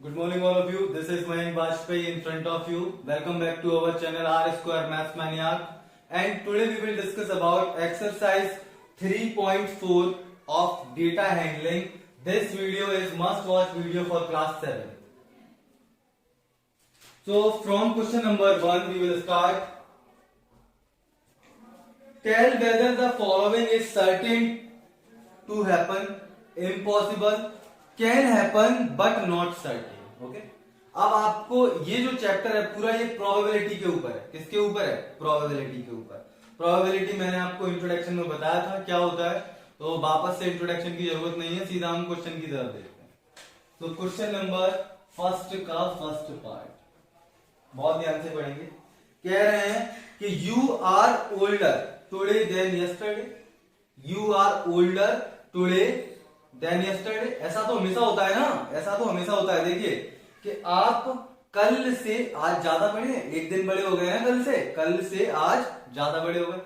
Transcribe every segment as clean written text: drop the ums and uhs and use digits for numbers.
Good morning all of you. This is Mayank Bajpayee in front of you. Welcome back to our channel R Square Maths Maniac. And today we will discuss about exercise 3.4 of data handling. This video is must watch video for class 7. So from question number 1 we will start. Tell whether the following is certain to happen, impossible, can happen but not certain. Okay, अब आपको ये जो chapter है पूरा ये probability के ऊपर है. किसके ऊपर है? प्रोबेबिलिटी के ऊपर. प्रोबेबिलिटी मैंने आपको इंट्रोडक्शन में बताया था क्या होता है, तो वापस से इंट्रोडक्शन की जरूरत नहीं है, सीधा हम क्वेश्चन की तरफ देखते हैं. तो क्वेश्चन नंबर फर्स्ट का फर्स्ट पार्ट बहुत ध्यान से पढ़ेंगे. कह रहे हैं कि you are older today than yesterday. You are older today than yesterday. ऐसा तो हमेशा होता है ना, ऐसा तो हमेशा होता है. देखिए कि आप कल से आज ज्यादा बड़े हैं, एक दिन बड़े हो गए हैं कल से आज ज्यादा बड़े हो गए.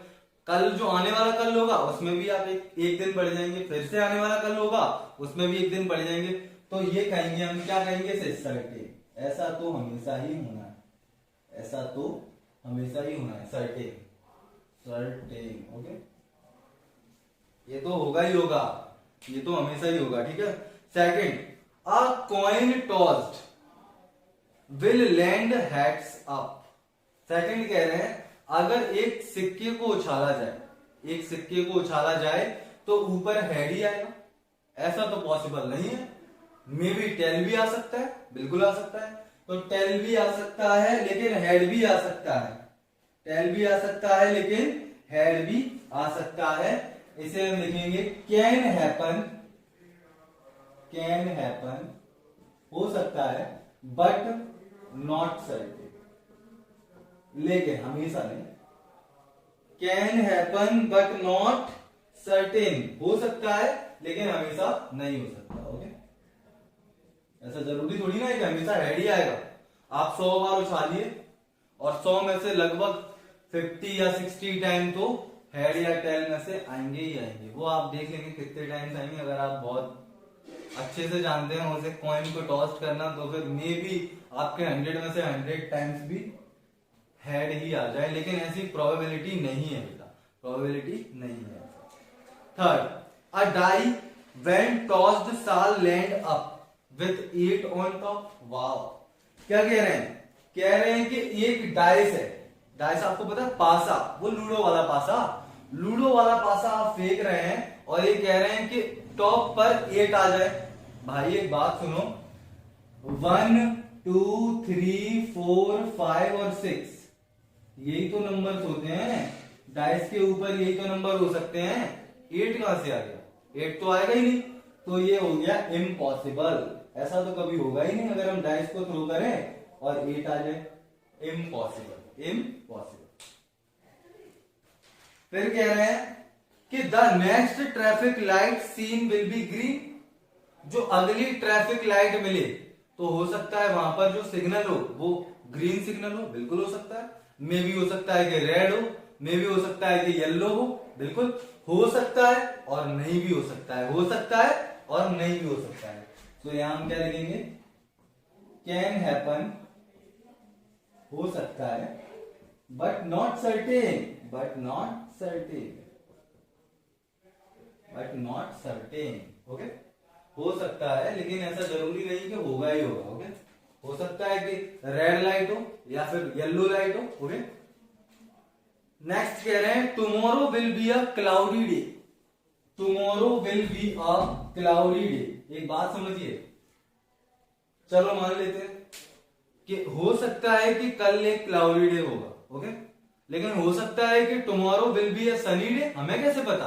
कल जो आने वाला कल होगा उसमें भी आप एक दिन बढ़ जाएंगे, फिर से आने वाला कल होगा उसमें भी एक दिन बढ़ जाएंगे. तो ये कहेंगे हम, क्या कहेंगे इसे? सर्टेन. ऐसा तो हमेशा ही होना है, ऐसा तो हमेशा ही होना है. Certain, certain. ओके, ये तो होगा ही होगा, ये तो हमेशा ही होगा. ठीक है. Second, a coin tossed will land heads up. Second कह रहे हैं अगर एक सिक्के को उछाला जाए, एक सिक्के को उछाला जाए तो ऊपर हेड ही आएगा. ऐसा तो पॉसिबल नहीं है. मे बी टेल भी आ सकता है, बिल्कुल आ सकता है. तो टेल भी आ सकता है लेकिन हेड भी आ सकता है. टेल भी आ सकता है लेकिन हेड भी आ सकता है. इसे हम लिखेंगे कैन हैपन. कैन हैपन हो सकता है बट नॉट सर्टेन, लेकिन हमेशा नहीं. Can happen but not certain हो सकता है लेकिन हमेशा नहीं हो सकता. ओके, ऐसा जरूरी थोड़ी ना है कि हमेशा हेड ही आएगा. आप 100 बार उछालिए और 100 में से लगभग 50 या 60 टाइम तो हेड या टेल में से आएंगे ही आएंगे. वो आप देख लेंगे कितने टाइम्स आएंगे. अगर आप बहुत अच्छे से जानते हैं उसे कॉइन को टॉस करना, तो फिर मे भी आपके 100 में से 100 टाइम्स भी हेड ही आ जाए. लेकिन ऐसी प्रोबेबिलिटी नहीं है बेटा, प्रोबेबिलिटी नहीं है. Third, a die when tossed shall land up with 8 on top. Wow, क्या कह रहे हैं? कह रहे हैं कि एक डाइस है. डाइस आपको पता है, पासा, वो लूडो वाला पासा. लूडो वाला पासा आप फेंक रहे हैं और ये कह रहे हैं कि टॉप पर 8 आ जाए. भाई एक बात सुनो, 1 2 3 4 5 और 6 यही तो नंबर्स होते हैं. डाइस के ऊपर यही तो नंबर हो सकते हैं. 8 कहां से आ गया? 8 तो आएगा ही नहीं. तो ये हो गया इम्पॉसिबल. ऐसा तो कभी होगा ही नहीं अगर हम डाइस को थ्रो करें और 8 आ जाए. Impossible, impossible. फिर कह रहे हैं कि the next traffic light seen will be green. जो अगली ट्रैफिक लाइट मिले तो हो सकता है वहां पर जो सिग्नल हो वो ग्रीन सिग्नल हो. बिल्कुल हो सकता है. मे भी हो सकता है कि रेड हो, मे भी हो सकता है कि येलो हो. बिल्कुल हो सकता है और नहीं भी हो सकता है. हो सकता है और नहीं भी हो सकता है. तो यहां हम क्या लिखेंगे? कैन हैपन हो सकता है but not certain. But not certain, but not certain. Okay, हो सकता है लेकिन ऐसा जरूरी नहीं कि होगा ही होगा. ओके, हो सकता है कि रेड लाइट हो या फिर येलो लाइट हो. ओके, नेक्स्ट कह रहे हैं tomorrow will be a cloudy day. Tomorrow will be a cloudy day. एक बात समझिए, चलो मान लेते हैं कि हो सकता है कि कल एक क्लाउडी डे होगा. ओके, लेकिन हो सकता है कि tomorrow will be a sunny day. हमें कैसे पता?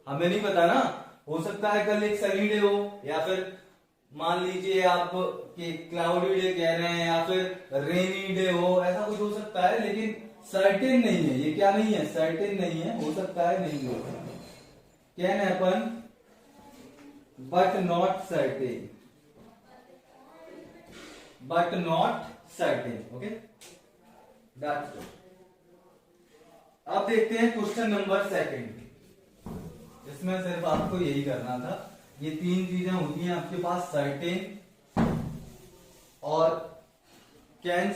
हमें नहीं पता ना. हो सकता है कल एक सनी डे हो या फिर मान लीजिए आप कि क्लाउडी डे कह रहे हैं या फिर रेनी डे हो. ऐसा कुछ हो सकता है लेकिन सर्टेन नहीं है. ये क्या नहीं है? सर्टेन नहीं है. हो सकता है, नहीं हो सकता. Can happen but not certain, but not certain. Okay, that's it. अब देखते हैं क्वेश्चन नंबर सेकंड. इसमें सिर्फ आपको यही करना था. ये 3 चीजें होती हैं आपके पास, सर्टेन, और can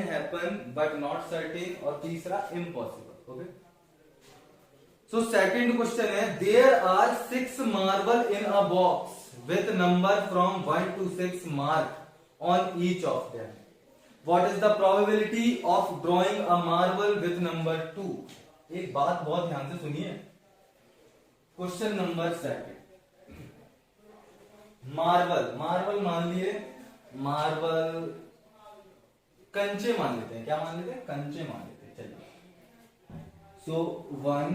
happen but not certain, और तीसरा impossible. Okay, so second question है, there are 6 marble in a box with number from 1 to 6 mark on each of them, what is the probability of drawing a marble with number 2। एक बात बहुत ध्यान से सुनिए, question number second, marble मान लिए, marble कंचे मान लेते हैं, क्या मान लेते हैं, कंचे मान लेते हैं। चलिए, सो 1,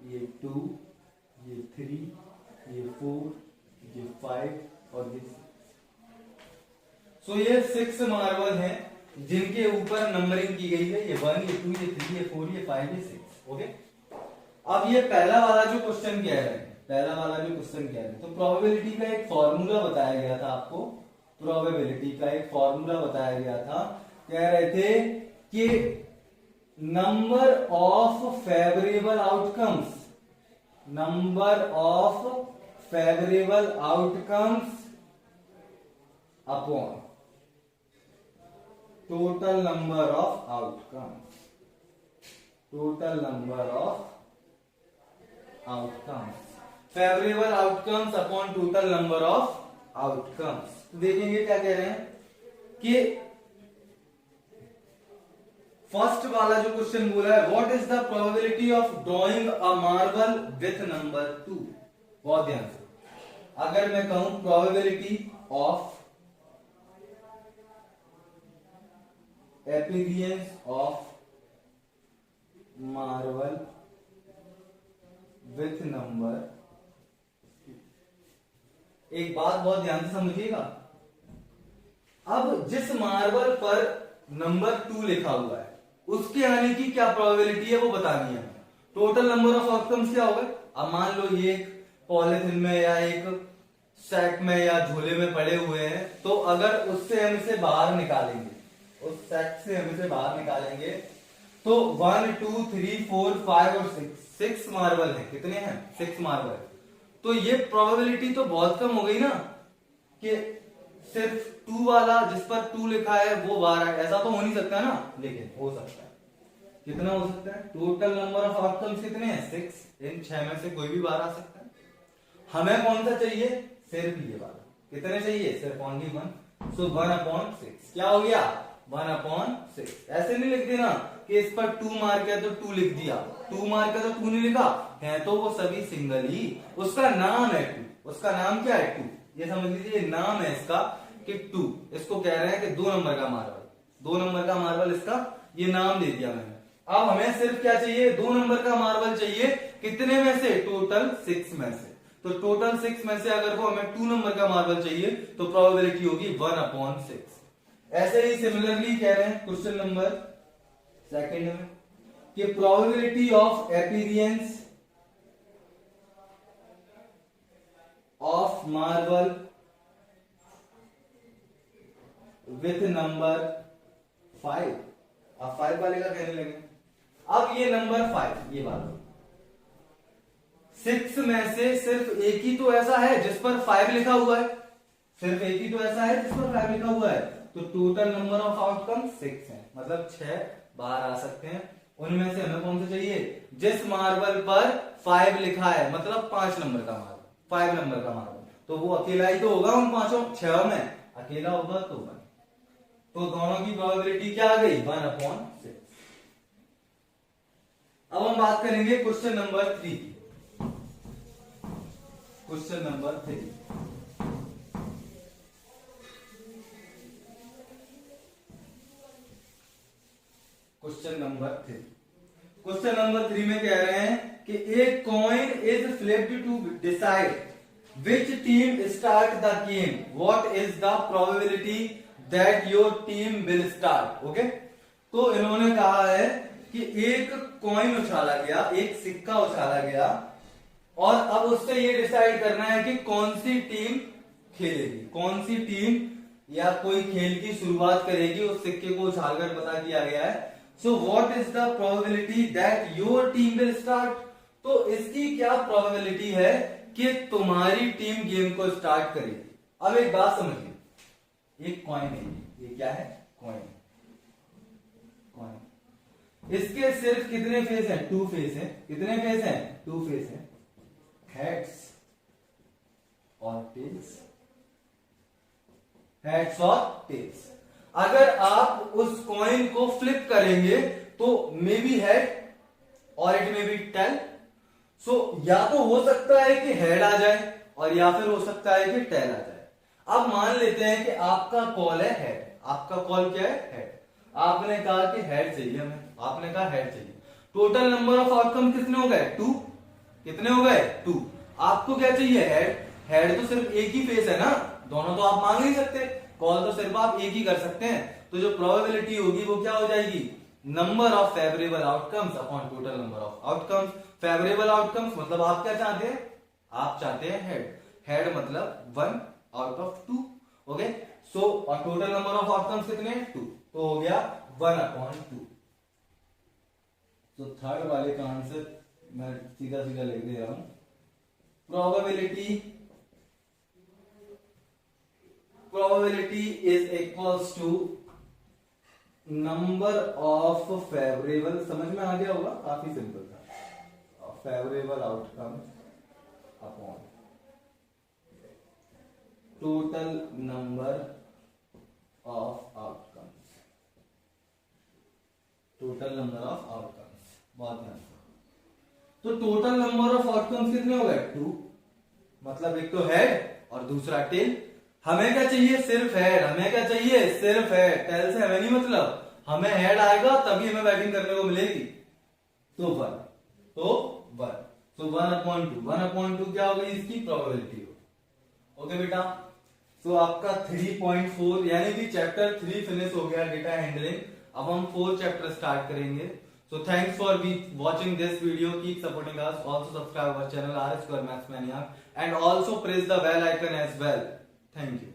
ये 2, ये 3, ये 4, ये 5 और ये 6। सो ये 6 मार्बल हैं जिनके ऊपर नंबरिंग की गई है, ये 1, ये 2, ये 3, ये 4, ये 5, ये 6। ओके, अब ये पहला वाला जो क्वेश्चन कह रहे हैं, तो प्रोबेबिलिटी का एक फॉर्मूला बताया गया था आपको, प्रोबेबिलिटी का एक फॉर्मूला बताया गया था। कह रहे थे कि number of favourable outcomes upon total number of outcomes, favourable outcomes upon total number of outcomes. देखेंगे क्या कह रहे हैं कि फर्स्ट वाला जो क्वेश्चन बोला है, what is the probability of drawing a marble with number 2। बहुत ध्यान से, अगर मैं कहूं probability of appearance of marble with number, एक बात बहुत ध्यान से समझिएगा, अब जिस मार्बल पर नंबर 2 लिखा हुआ है उसके आने की क्या प्रोबेबिलिटी है वो बतानी है। टोटल नंबर ऑफ आउटकम्स क्या होगा, अब मान लो ये एक पॉलिथिन में या एक सैक में या झोले में पड़े हुए हैं, तो अगर उससे हम इसे बाहर निकालेंगे, उस सैक से हम इसे बाहर निकालेंगे, तो 1, 2, 3, 4, 5 और 6 मार्बल है। कितने हैं, 6 मार्बल। तो ये प्रोबेबिलिटी तो बहुत कम हो गई ना, कि सिर्फ 2 वाला जिस पर 2 लिखा है वो 12 है, ऐसा तो हो नहीं सकता ना, लेकिन हो सकता है। कितना हो सकता है, टोटल नंबर ऑफ आउटकम्स कितने हैं, 6, इन 6 में से कोई भी 12 आ सकता है। हमें कौन सा चाहिए, सिर्फ ये वाला। कितने चाहिए, सिर्फ ओनली 1, सो 1/6 क्या हो गया, 1/6। ऐसे नहीं लिख देना कि इस पर 2 मार्क है तो 2 लिख दिया, 2 मार्क है तो 2 नहीं लिखा है, तो वो सभी सिंगल ही, उसका नाम है 2। उसका नाम क्या है, 2। ये समझ लीजिए नाम है इसका कि 2। इसको कह रहे हैं कि 2 नंबर का मार्बल, 2 नंबर का मार्बल, इसका ये नाम दे दिया मैंने। अब हमें सिर्फ क्या चाहिए, 2 नंबर का मार्बल चाहिए। कितने में से, टोटल 6 में से। तो टोटल 6 में से अगर वो हमें 2 नंबर का मार्बल चाहिए तो प्रोबेबिलिटी होगी 1/6। ऐसे ही सिमिलरली कह रहे हैं क्वेश्चन नंबर सेकंड में कि probability of appearance of marble with number 5। अब 5 वाले का कहने लगे, अब ये नंबर 5, ये बात 6 में से सिर्फ एक ही तो ऐसा है जिस पर 5 लिखा हुआ है, सिर्फ एक ही तो ऐसा है जिस पर 5 लिखा हुआ है, तो टोटल नंबर ऑफ आउटकम 6 है, मतलब 6 बाहर आ सकते हैं। उनमें से हमें कौन सा चाहिए, जिस मार्बल पर 5 लिखा है, मतलब 5 नंबर का मार्बल, 5 नंबर का मार्बल, तो वो अकेला ही तो होगा उन 6 में, अकेला होगा तो 1। तो दोनों की प्रोबेबिलिटी क्या आ गई, 1/6। अब हम बात करेंगे क्वेश्चन नंबर 3 की। क्वेश्चन नंबर 3, क्वेश्चन नंबर 3 में कह रहे हैं कि एक coin is flipped to decide which team start the game, what is the probability that your team will start. Okay, तो इन्होंने कहा है कि एक कॉइन उछाला गया, एक सिक्का उछाला गया, और अब उससे ये डिसाइड करना है कि कौन सी टीम खेलेगी, कौन सी टीम या कोई खेल की शुरुआत करेगी। उस सिक्के को उछालकर पता किया गया है। So what is the probability that your team will start. तो इसकी क्या प्रोबेबिलिटी है कि तुम्हारी टीम गेम को स्टार्ट करेगी। अब एक बात समझिए, एक कॉइन है, ये क्या है, कॉइन। कॉइन इसके सिर्फ कितने फेस हैं, 2 फेस हैं। कितने फेस हैं, 2 फेस हैं, हेड्स और टेल्स, हेड्स और टेल्स। अगर आप उस कॉइन को फ्लिप करेंगे तो मे बी हेड और इट मे बी टेल। सो या तो हो सकता है कि हेड आ जाए और या फिर हो सकता है कि टेल आ जाए। अब मान लेते हैं कि आपका कॉल है हेड, आपका कॉल क्या है, हेड। आपने कहा कि हेड चाहिए हमें, आपने कहा हेड चाहिए। टोटल नंबर ऑफ आउटकम कितने हो गए, 2। कितने हो गए, 2। आपको क्या चाहिए, हेड। हेड तो सिर्फ एक ही फेस है ना, दोनों तो आप मांग नहीं सकते, कॉल तो सिर्फ आप एक ही कर सकते हैं। तो जो प्रोबेबिलिटी होगी वो क्या हो जाएगी, number of favourable outcomes upon total number of outcomes. Favourable outcomes मतलब आप क्या चाहते हैं, आप चाहते हैं हेड। हेड मतलब 1 आउट ऑफ 2। ओके, सो और टोटल नंबर ऑफ आउटकम्स कितने, 2, तो हो गया 1/2। तो थर्ड वाले का आंसर मैं सीधा सीधा लिख दे रहा हूं, probability is equals to number of favourable, समझ में आ गया होगा, काफी सिंपल था, favourable outcome upon total number of outcomes, total number of outcomes. बहुत ध्यान से, तो टोटल नंबर ऑफ आउटकम्स कितने हो गए, 2। मतलब एक तो हेड और दूसरा टेल। हमें क्या चाहिए, सिर्फ हेड। हमें क्या चाहिए, सिर्फ हेड। टेल से हमें नहीं मतलब, हमें हेड आएगा तभी हमें बैटिंग करने को मिलेगी। तो 1, तो 1, तो 1/2। 1/2 क्या हो गई, इसकी प्रोबेबिलिटी हो। ओके बेटा, तो आपका 3.4 यानी कि चैप्टर 3 फिनिश हो गया, डेटा हैंडलिंग। अब हम 4 चैप्टर स्टार्ट करेंगे। So thanks for watching this video. Keep supporting us. Also subscribe our channel R Square Maths Maniac and also press the bell icon as well. Thank you.